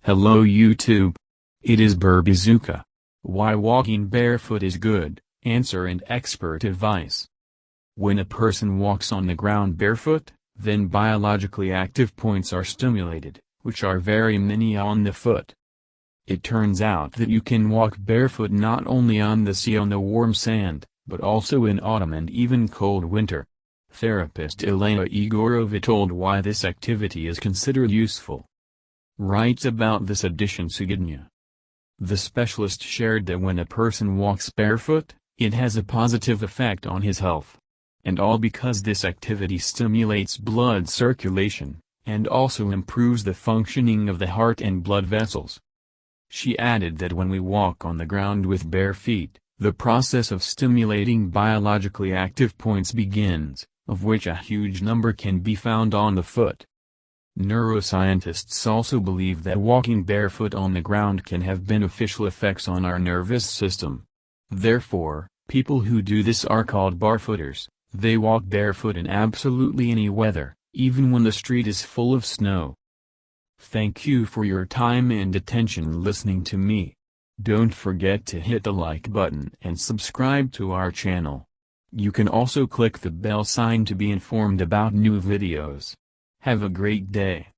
Hello YouTube. It is Bazooka. Why walking barefoot is good, answer and expert advice. When a person walks on the ground barefoot, then biologically active points are stimulated, which are very many on the foot. It turns out that you can walk barefoot not only on the sea on the warm sand, but also in autumn and even cold winter. Therapist Elena Igorova told why this activity is considered useful. Writes about this edition Sigidnya. The specialist shared that when a person walks barefoot, it has a positive effect on his health. And all because this activity stimulates blood circulation, and also improves the functioning of the heart and blood vessels. She added that when we walk on the ground with bare feet, the process of stimulating biologically active points begins, of which a huge number can be found on the foot. Neuroscientists also believe that walking barefoot on the ground can have beneficial effects on our nervous system. Therefore, people who do this are called barefooters. They walk barefoot in absolutely any weather, even when the street is full of snow. Thank you for your time and attention listening to me. Don't forget to hit the like button and subscribe to our channel. You can also click the bell sign to be informed about new videos. Have a great day.